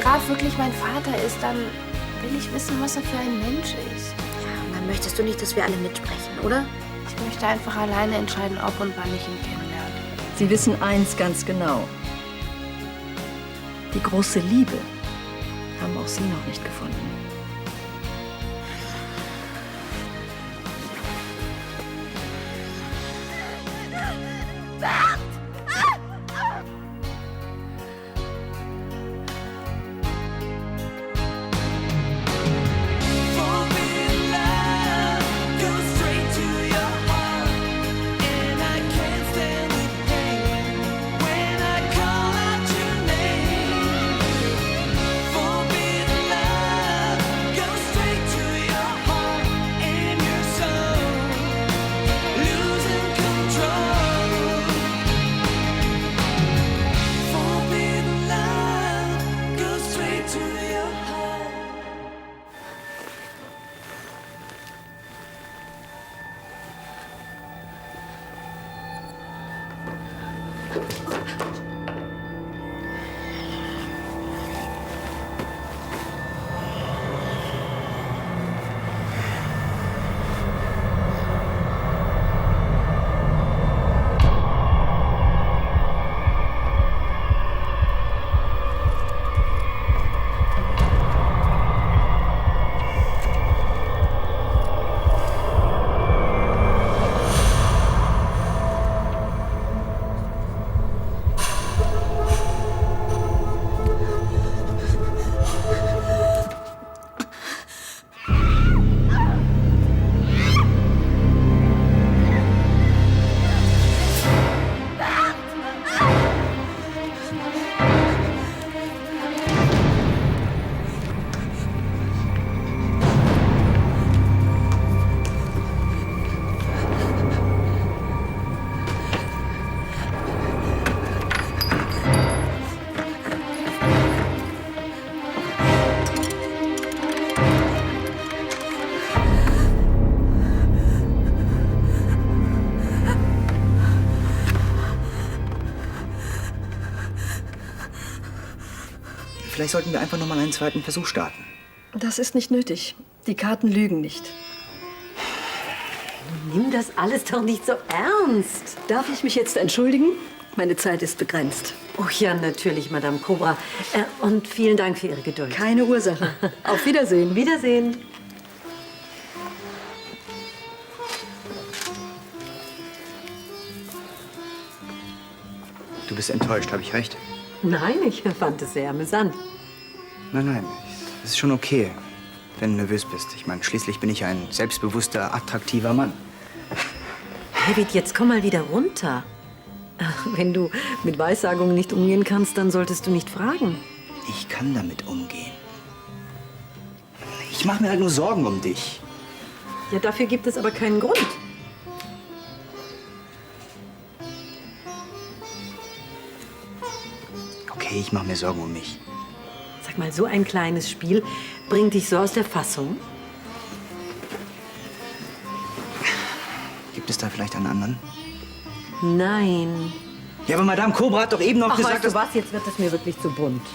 Graf wirklich mein Vater ist, dann will ich wissen, was er für ein Mensch ist. Ja, und dann möchtest du nicht, dass wir alle mitsprechen, oder? Ich möchte einfach alleine entscheiden, ob und wann ich ihn kennenlerne. Sie wissen eins ganz genau. Die große Liebe haben auch Sie noch nicht gefunden. Vielleicht sollten wir einfach noch mal einen zweiten Versuch starten. Das ist nicht nötig. Die Karten lügen nicht. Nimm das alles doch nicht so ernst. Darf ich mich jetzt entschuldigen? Meine Zeit ist begrenzt. Oh ja, natürlich, Madame Cobra. Und vielen Dank für Ihre Geduld. Keine Ursache. Auf Wiedersehen. Wiedersehen. Du bist enttäuscht, habe ich recht? Nein, ich fand es sehr amüsant. Nein, es ist schon okay, wenn du nervös bist. Ich meine, schließlich bin ich ein selbstbewusster, attraktiver Mann. David, jetzt komm mal wieder runter. Wenn du mit Weissagungen nicht umgehen kannst, dann solltest du nicht fragen. Ich kann damit umgehen. Ich mache mir halt nur Sorgen um dich. Ja, dafür gibt es aber keinen Grund. Okay, ich mache mir Sorgen um mich. Sag mal, so ein kleines Spiel bringt dich so aus der Fassung? Gibt es da vielleicht einen anderen? Nein. Ja, aber Madame Cobra hat doch eben noch Ach, gesagt, weißt du was? Jetzt wird es mir wirklich zu bunt.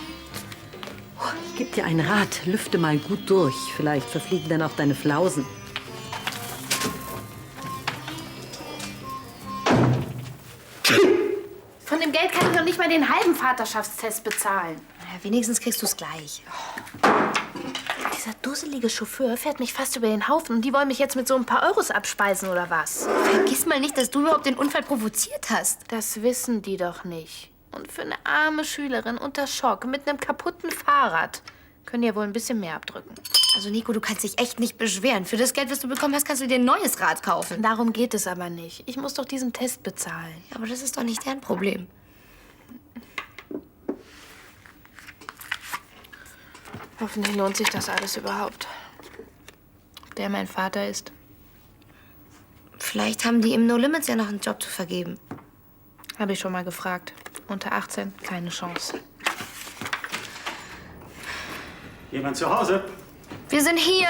Ich gebe dir einen Rat. Lüfte mal gut durch. Vielleicht verfliegen dann auch deine Flausen. Von dem Geld kann ich noch nicht mal den halben Vaterschaftstest bezahlen. Ja, wenigstens kriegst du es gleich. Dieser dusselige Chauffeur fährt mich fast über den Haufen und die wollen mich jetzt mit so ein paar Euros abspeisen oder was? Vergiss mal nicht, dass du überhaupt den Unfall provoziert hast. Das wissen die doch nicht. Und für eine arme Schülerin unter Schock mit einem kaputten Fahrrad können die ja wohl ein bisschen mehr abdrücken. Also Nico, du kannst dich echt nicht beschweren. Für das Geld, was du bekommen hast, kannst du dir ein neues Rad kaufen. Darum geht es aber nicht. Ich muss doch diesen Test bezahlen. Ja, aber das ist doch nicht dein Problem. Hoffentlich lohnt sich das alles überhaupt. Ob der mein Vater ist? Vielleicht haben die im No Limits ja noch einen Job zu vergeben. Habe ich schon mal gefragt. Unter 18 keine Chance. Jemand zu Hause? Wir sind hier.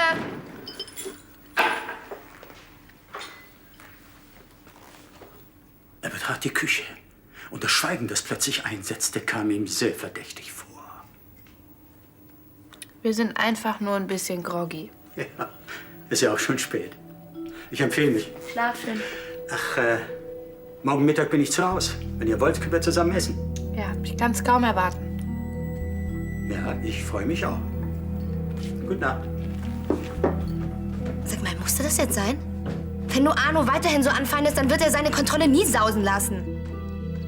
Er betrat die Küche und das Schweigen, das plötzlich einsetzte, kam ihm sehr verdächtig vor. Wir sind einfach nur ein bisschen groggy. Ja, ist ja auch schon spät. Ich empfehle mich. Schlaf schön. Ach, morgen Mittag bin ich zu Hause. Wenn ihr wollt, können wir zusammen essen. Ja, ich kann es kaum erwarten. Ja, ich freue mich auch. Gute Nacht. Sag mal, musste das jetzt sein? Wenn nur Arno weiterhin so anfeindest, dann wird er seine Kontrolle nie sausen lassen.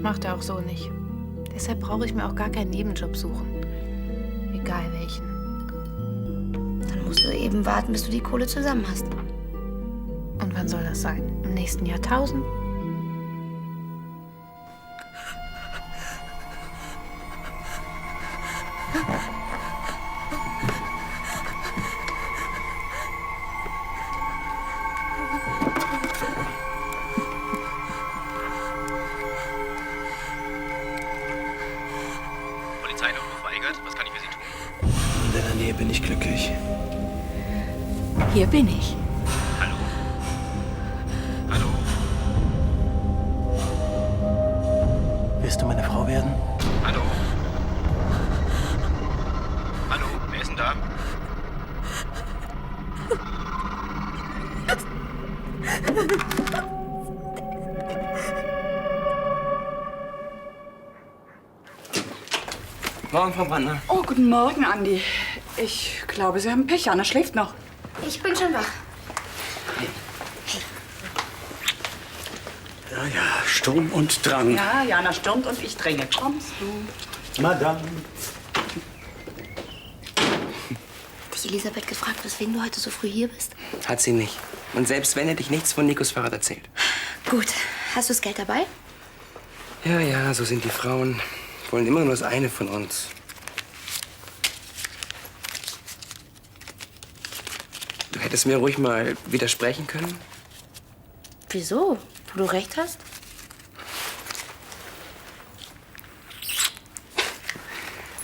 Macht er auch so nicht. Deshalb brauche ich mir auch gar keinen Nebenjob suchen. Egal welchen. Dann musst du eben warten, bis du die Kohle zusammen hast. Und wann soll das sein? Im nächsten Jahrtausend? Polizeinotruf Weigert, was kann ich für Sie tun? In deiner Nähe bin ich glücklich. Hier bin ich. Hallo? Hallo? Wirst du meine Frau werden? Hallo? Hallo? Wer ist denn da? Morgen, Frau Brandner. Oh, guten Morgen, Andi. Ich glaube, Sie haben Pech. Anna schläft noch. Ich bin schon wach. Ja, ja, Sturm und Drang. Ja, Jana stürmt und ich dränge. Kommst du? Madame. Hat dich Elisabeth gefragt, weswegen du heute so früh hier bist? Hat sie nicht. Und selbst wenn, hätte ich nichts von Nikos Fahrrad erzählt. Gut. Hast du das Geld dabei? Ja, ja, so sind die Frauen. Wollen immer nur das eine von uns. Du hättest mir ruhig mal widersprechen können. Wieso? Wo du recht hast?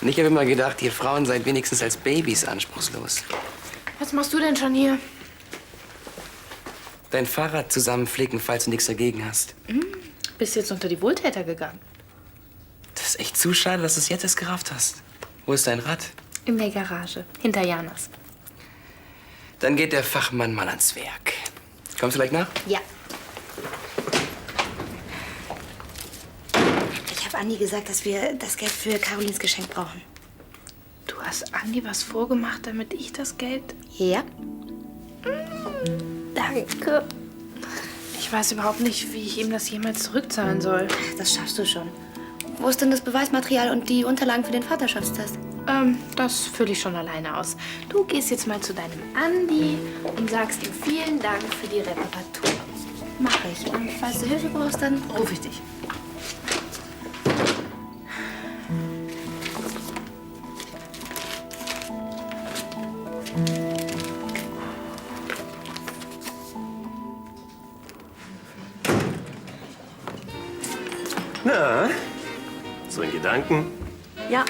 Und ich habe immer gedacht, ihr Frauen seid wenigstens als Babys anspruchslos. Was machst du denn schon hier? Dein Fahrrad zusammenflicken, falls du nichts dagegen hast. Bist jetzt unter die Wohltäter gegangen? Das ist echt zu schade, dass du es jetzt erst gerafft hast. Wo ist dein Rad? In der Garage, hinter Janas. Dann geht der Fachmann mal ans Werk. Kommst du gleich nach? Ja. Ich habe Andi gesagt, dass wir das Geld für Carolins Geschenk brauchen. Du hast Andi was vorgemacht, damit ich das Geld... Ja? Danke. Ich weiß überhaupt nicht, wie ich ihm das jemals zurückzahlen soll. Das schaffst du schon. Wo ist denn das Beweismaterial und die Unterlagen für den Vaterschaftstest? Das fülle ich schon alleine aus. Du gehst jetzt mal zu deinem Andi und sagst ihm vielen Dank für die Reparatur. Mach ich. Und falls du Hilfe brauchst, dann Ruf ich dich. Na, so in Gedanken? Ja.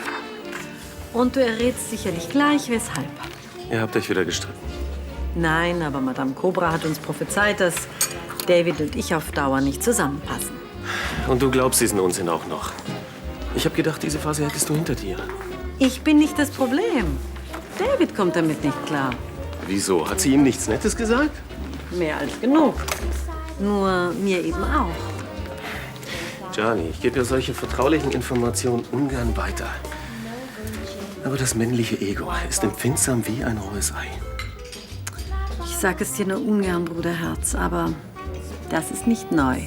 Und du errätst sicherlich gleich, weshalb. Ihr habt euch wieder gestritten. Nein, aber Madame Cobra hat uns prophezeit, dass David und ich auf Dauer nicht zusammenpassen. Und du glaubst diesen Unsinn auch noch. Ich habe gedacht, diese Phase hättest du hinter dir. Ich bin nicht das Problem. David kommt damit nicht klar. Wieso? Hat sie ihm nichts Nettes gesagt? Mehr als genug. Nur mir eben auch. Gianni, ich gebe ja solche vertraulichen Informationen ungern weiter. Aber das männliche Ego ist empfindsam wie ein rohes Ei. Ich sag es dir nur ungern, Bruderherz, aber das ist nicht neu.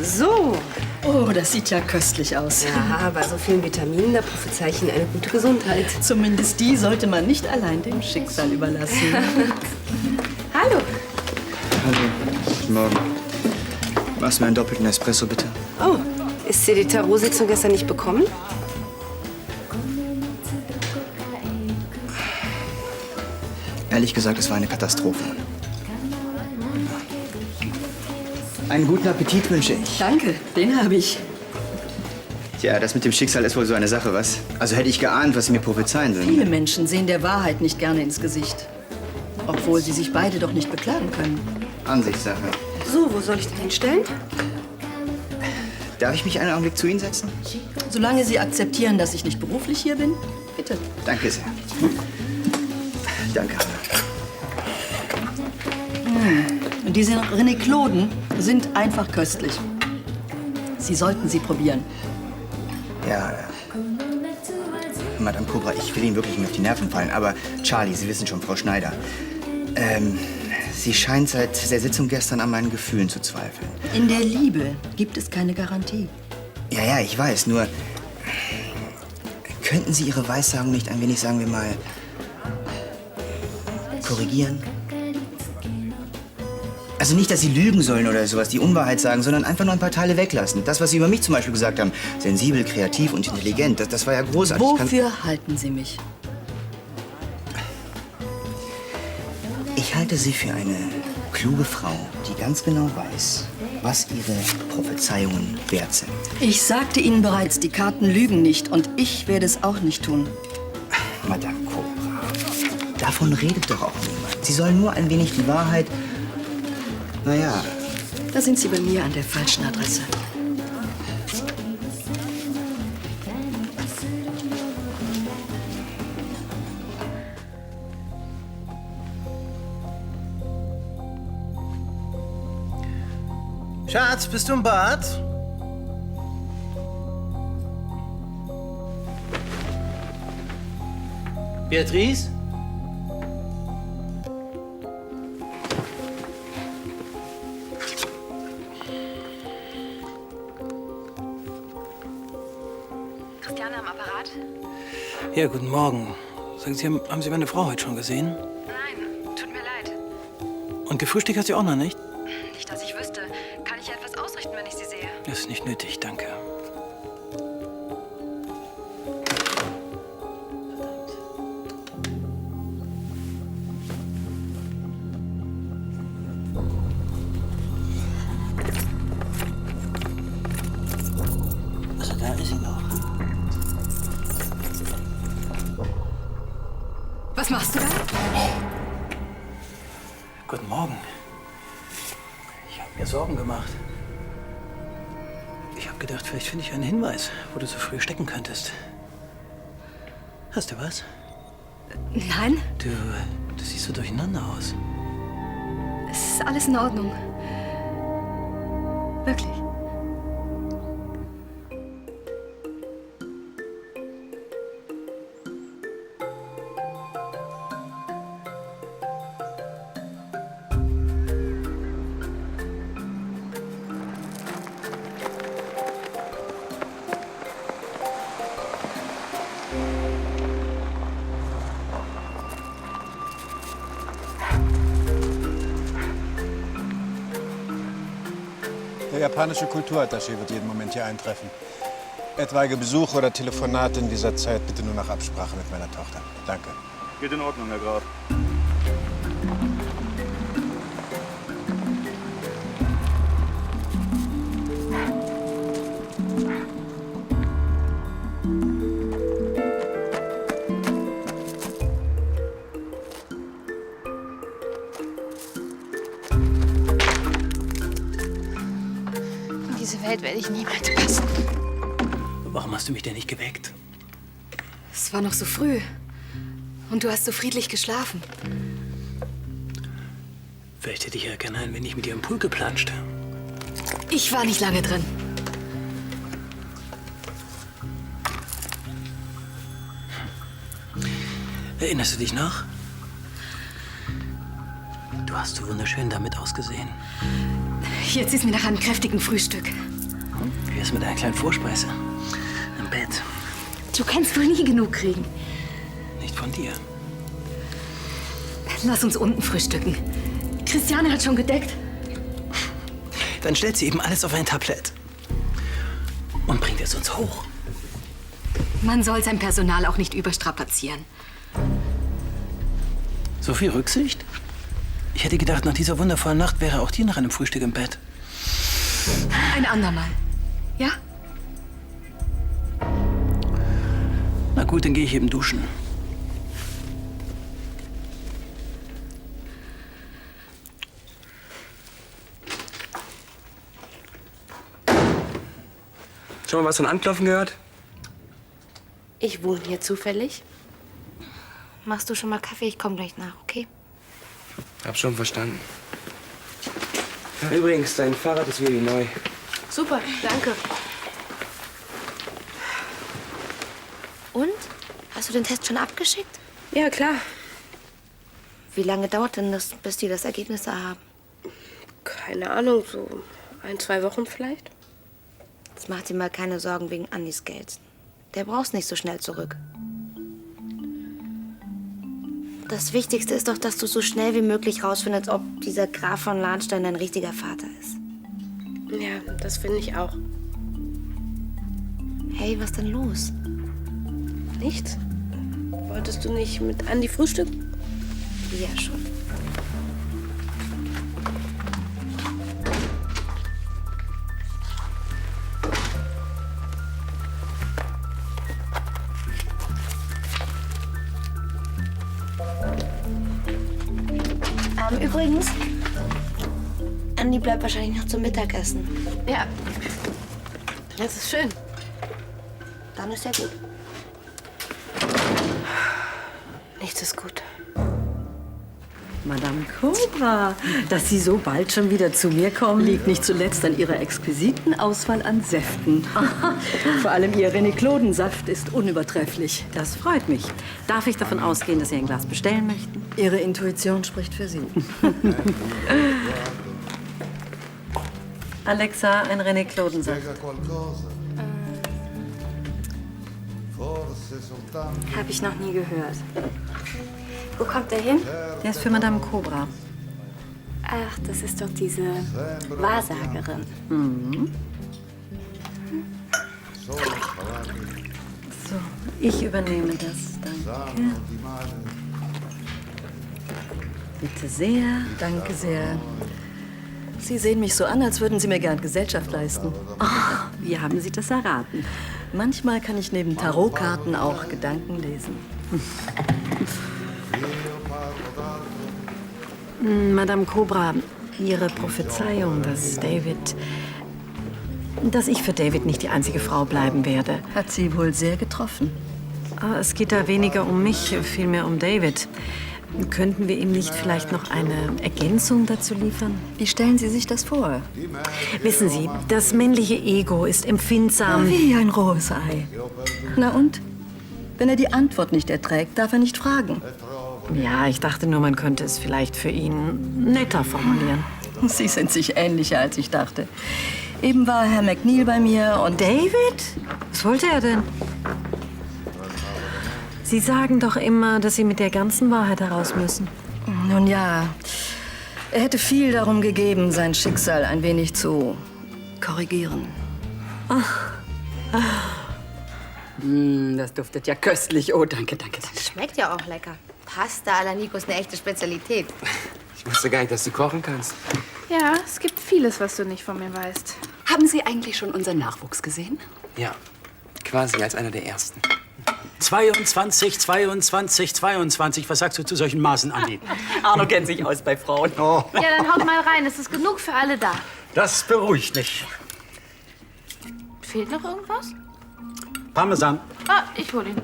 So. Oh, das sieht ja köstlich aus. Ja, bei so vielen Vitaminen, da prophezei ich Ihnen eine gute Gesundheit. Zumindest die sollte man nicht allein dem Schicksal überlassen. Hallo. Hallo, guten Morgen. Machst du mir einen doppelten Espresso, bitte? Oh, ist dir die Tarot-Sitzung gestern nicht bekommen? Ehrlich gesagt, es war eine Katastrophe. Einen guten Appetit wünsche ich. Danke, den habe ich. Tja, das mit dem Schicksal ist wohl so eine Sache, was? Also hätte ich geahnt, was Sie mir prophezeien Viele würden. Menschen sehen der Wahrheit nicht gerne ins Gesicht. Obwohl sie sich beide doch nicht beklagen können. Ansichtssache. So, wo soll ich den hinstellen? Darf ich mich einen Augenblick zu Ihnen setzen? Solange Sie akzeptieren, dass ich nicht beruflich hier bin, bitte. Danke sehr. Danke. Und diese René Clauden sind einfach köstlich. Sie sollten sie probieren. Ja, Madame Cobra, ich will Ihnen wirklich nicht auf die Nerven fallen, aber Charlie, Sie wissen schon, Frau Schneider, sie scheint seit der Sitzung gestern an meinen Gefühlen zu zweifeln. In der Liebe gibt es keine Garantie. Ja, ich weiß, nur könnten Sie Ihre Weissagung nicht ein wenig, sagen wir mal, korrigieren? Also nicht, dass Sie lügen sollen oder sowas, die Unwahrheit sagen, sondern einfach nur ein paar Teile weglassen. Das, was Sie über mich zum Beispiel gesagt haben, sensibel, kreativ und intelligent, das war ja großartig. Wofür halten Sie mich? Ich halte Sie für eine kluge Frau, die ganz genau weiß, was ihre Prophezeiungen wert sind. Ich sagte Ihnen bereits, die Karten lügen nicht und ich werde es auch nicht tun. Madame Cobra, davon redet doch auch niemand. Sie sollen nur ein wenig die Wahrheit... Naja, Da sind Sie bei mir an der falschen Adresse. Schatz, bist du im Bad? Beatrice? Christiane am Apparat? Ja, guten Morgen. Sagen Sie, haben Sie meine Frau heute schon gesehen? Nein, tut mir leid. Und gefrühstückt hat sie auch noch nicht? Nicht, dass ich wüsste. Kann ich etwas ausrichten, wenn ich sie sehe? Das ist nicht nötig, danke. Also da ist sie noch. Was machst du da? Guten Morgen. Ich habe mir Sorgen gemacht. Ich habe gedacht, vielleicht finde ich einen Hinweis, wo du so früh stecken könntest. Hast du was? Nein, Du siehst so durcheinander aus. es ist alles in Ordnung. Wirklich. Der japanische Kulturattaché wird jeden Moment hier eintreffen. Etwaige Besuche oder Telefonate in dieser Zeit bitte nur nach Absprache mit meiner Tochter. Danke. Geht in Ordnung, Herr Graf. In diese Welt werde ich niemals passen. Warum hast du mich denn nicht geweckt? Es war noch so früh. Und du hast so friedlich geschlafen. Vielleicht hätte ich ja gerne ein wenig mit dir im Pool geplanscht. Ich war nicht lange drin. Erinnerst du dich noch? Du hast so wunderschön damit ausgesehen. Jetzt ist mir nach einem kräftigen Frühstück. Wie wär's mit einer kleinen Vorspeise? Im Bett. Du kannst wohl nie genug kriegen. Nicht von dir. Lass uns unten frühstücken. Christiane hat schon gedeckt. Dann stellt sie eben alles auf ein Tablett. Und bringt es uns hoch. Man soll sein Personal auch nicht überstrapazieren. So viel Rücksicht? Ich hätte gedacht, nach dieser wundervollen Nacht wäre auch die nach einem Frühstück im Bett. Ein andermal. Ja? Na gut, dann gehe ich eben duschen. Schon mal was von Anklopfen gehört? Ich wohne hier zufällig. Machst du schon mal Kaffee? Ich komme gleich nach, okay? Hab schon verstanden. Übrigens, dein Fahrrad ist wieder neu. Super, danke. Und? Hast du den Test schon abgeschickt? Ja, klar. Wie lange dauert denn das, bis die das Ergebnis da haben? Keine Ahnung, so 1, 2 Wochen vielleicht. Jetzt mach dir mal keine Sorgen wegen Andys Geld. Der braucht's nicht so schnell zurück. Das Wichtigste ist doch, dass du so schnell wie möglich rausfindest, ob dieser Graf von Lahnstein dein richtiger Vater ist. Ja, das finde ich auch. Hey, was denn los? Nichts? Wolltest du nicht mit Andi frühstücken? Ja, schon. Übrigens, Andi bleibt wahrscheinlich noch zum Mittagessen. Ja. Das ist schön. Dann ist ja gut. Nichts ist gut. Madame Cobra, dass Sie so bald schon wieder zu mir kommen. Liegt nicht zuletzt an Ihrer exquisiten Auswahl an Säften. Vor allem Ihr René-Kloden-Saft ist unübertrefflich. Das freut mich. Darf ich davon ausgehen, dass Sie ein Glas bestellen möchten? Ihre Intuition spricht für Sie. Alexa, ein René-Kloden-Saft. Hab ich noch nie gehört. Wo kommt der hin? Der ist für Madame Cobra. Ach, das ist doch diese Wahrsagerin. Mhm. So, ich übernehme das. Danke. Bitte sehr. Danke sehr. Sie sehen mich so an, als würden Sie mir gern Gesellschaft leisten. Oh, wie haben Sie das erraten? Manchmal kann ich neben Tarotkarten auch Gedanken lesen. Madame Cobra, Ihre Prophezeiung, dass ich für David nicht die einzige Frau bleiben werde. Hat Sie wohl sehr getroffen. Es geht da weniger um mich, vielmehr um David. Könnten wir ihm nicht vielleicht noch eine Ergänzung dazu liefern? Wie stellen Sie sich das vor? Wissen Sie, das männliche Ego ist empfindsam. Wie ein rohes Ei. Na und? Wenn er die Antwort nicht erträgt, darf er nicht fragen. Ja, ich dachte nur, man könnte es vielleicht für ihn netter formulieren. Sie sind sich ähnlicher, als ich dachte. Eben war Herr McNeil bei mir und... David? Was wollte er denn? Sie sagen doch immer, dass Sie mit der ganzen Wahrheit heraus müssen. Nun ja, er hätte viel darum gegeben, sein Schicksal ein wenig zu korrigieren. Ach. Das duftet ja köstlich. Oh, danke, danke, danke. Schmeckt ja auch lecker. Pasta alla Nico ist eine echte Spezialität. Ich wusste gar nicht, dass du kochen kannst. Ja, es gibt vieles, was du nicht von mir weißt. Haben Sie eigentlich schon unseren Nachwuchs gesehen? Ja, quasi als einer der ersten. 22, 22, 22. Was sagst du zu solchen Maßen, Andi? Arno kennt sich aus bei Frauen. Oh. Ja, dann haut mal rein. Es ist genug für alle da. Das beruhigt mich. Fehlt noch irgendwas? Parmesan. Ah, ich hol ihn.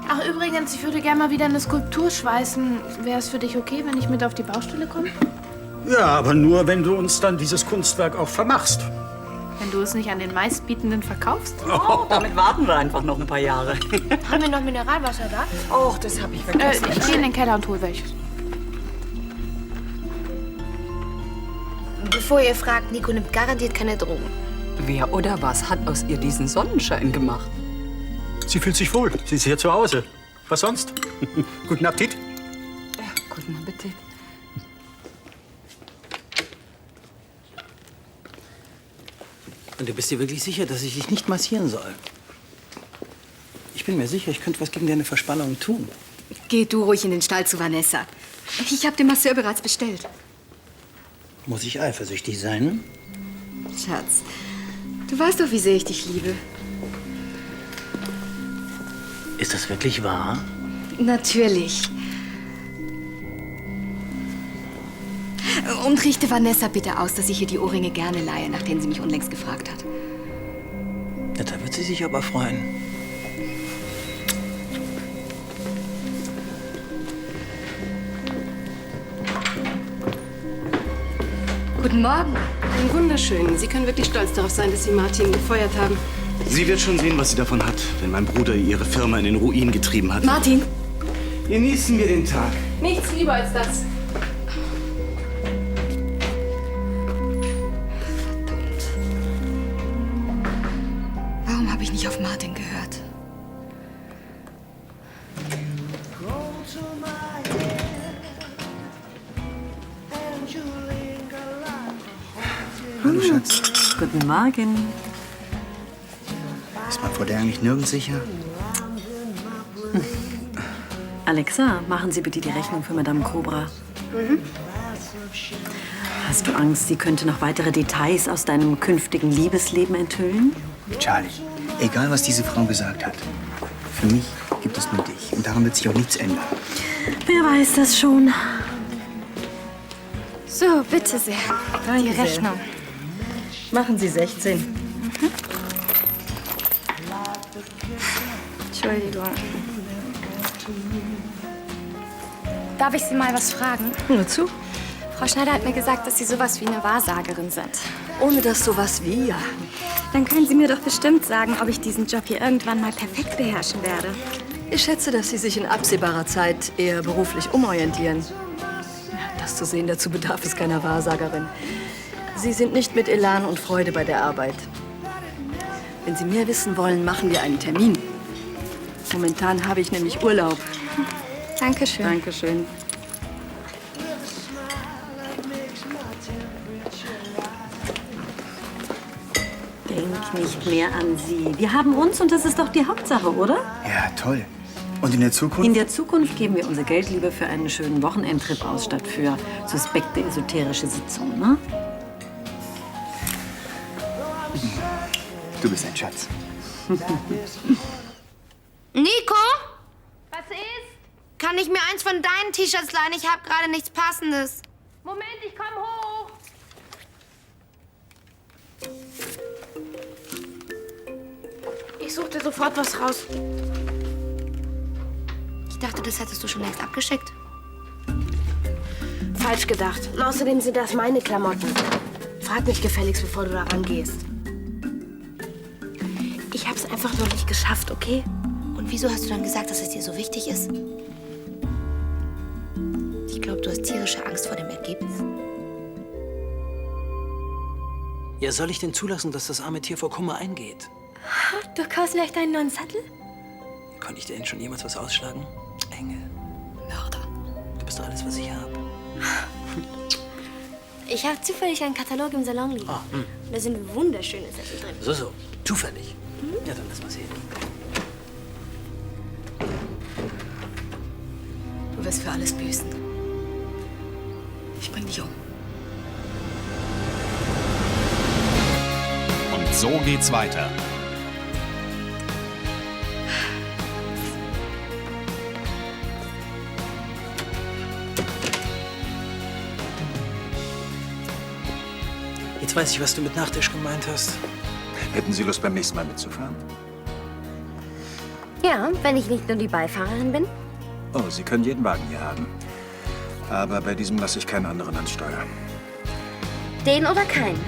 Ach, übrigens, ich würde gerne mal wieder eine Skulptur schweißen. Wäre es für dich okay, wenn ich mit auf die Baustelle komme? Ja, aber nur, wenn du uns dann dieses Kunstwerk auch vermachst. Wenn du es nicht an den Meistbietenden verkaufst? Oh, damit warten wir einfach noch ein paar Jahre. Haben wir noch Mineralwasser da? Och, das habe ich vergessen. Ich gehe in den Keller und hol welches. Bevor ihr fragt, Nico nimmt garantiert keine Drogen. Wer oder was hat aus ihr diesen Sonnenschein gemacht? Sie fühlt sich wohl. Sie ist hier zu Hause. Was sonst? Guten Appetit. Ja, guten Appetit. Und du bist dir wirklich sicher, dass ich dich nicht massieren soll? Ich bin mir sicher, ich könnte was gegen deine Verspannung tun. Geh du ruhig in den Stall zu Vanessa. Ich habe den Masseur bereits bestellt. Muss ich eifersüchtig sein? Schatz, du weißt doch, wie sehr ich dich liebe. Ist das wirklich wahr? Natürlich. Und richte Vanessa bitte aus, dass ich ihr die Ohrringe gerne leihe, nachdem sie mich unlängst gefragt hat. Ja, da wird sie sich aber freuen. Guten Morgen. Einen wunderschönen. Sie können wirklich stolz darauf sein, dass Sie Martin gefeuert haben. Sie wird schon sehen, was sie davon hat, wenn mein Bruder ihre Firma in den Ruin getrieben hat. Martin! Genießen wir den Tag. Nichts lieber als das. Warum habe ich nicht auf Martin gehört? Hallo, Schatz. Guten Morgen. Ist man vor der eigentlich nirgends sicher? Alexa, machen Sie bitte die Rechnung für Madame Cobra. Hast du Angst, sie könnte noch weitere Details aus deinem künftigen Liebesleben enthüllen? Charlie, egal was diese Frau gesagt hat, für mich gibt es nur dich. Und daran wird sich auch nichts ändern. Wer weiß das schon? So, bitte sehr. Danke Die sehr. Rechnung. Machen Sie 16. Entschuldigung. Darf ich Sie mal was fragen? Nur zu. Frau Schneider hat mir gesagt, dass Sie sowas wie eine Wahrsagerin sind. Ohne das sowas wie, ja. Dann können Sie mir doch bestimmt sagen, ob ich diesen Job hier irgendwann mal perfekt beherrschen werde. Ich schätze, dass Sie sich in absehbarer Zeit eher beruflich umorientieren. Ja, das zu sehen, dazu bedarf es keiner Wahrsagerin. Sie sind nicht mit Elan und Freude bei der Arbeit. Wenn Sie mehr wissen wollen, machen wir einen Termin. Momentan habe ich nämlich Urlaub. Dankeschön. Dankeschön. Denk nicht mehr an Sie. Wir haben uns und das ist doch die Hauptsache, oder? Ja, toll. Und in der Zukunft? In der Zukunft geben wir unser Geld lieber für einen schönen Wochenendtrip aus, statt für suspekte esoterische Sitzungen, ne? Du bist ein Schatz. Nico? Was ist? Kann ich mir eins von deinen T-Shirts leihen? Ich habe gerade nichts Passendes. Moment, ich komm hoch. Ich such dir sofort was raus. Ich dachte, das hättest du schon längst abgeschickt. Falsch gedacht. Und außerdem sind das meine Klamotten. Frag mich gefälligst, bevor du da rangehst. Ich hab's einfach noch nicht geschafft, okay? Und wieso hast du dann gesagt, dass es dir so wichtig ist? Ich glaube, du hast tierische Angst vor dem Ergebnis. Ja, soll ich denn zulassen, dass das arme Tier vor Kummer eingeht? Du kaufst vielleicht einen neuen Sattel? Konnte ich dir denn schon jemals was ausschlagen? Engel. Mörder. Du bist doch alles, was ich habe. Ich habe zufällig einen Katalog im Salon liegen. Da sind wunderschöne Sätze drin. So. Zufällig. Ja, dann lass mal sehen. Du wirst für alles büßen. Ich bring dich um. Und so geht's weiter. Jetzt weiß ich, was du mit Nachtisch gemeint hast. Hätten Sie Lust, beim nächsten Mal mitzufahren? Ja, wenn ich nicht nur die Beifahrerin bin. Oh, Sie können jeden Wagen hier haben. Aber bei diesem lasse ich keinen anderen ans Steuer. Den oder keinen?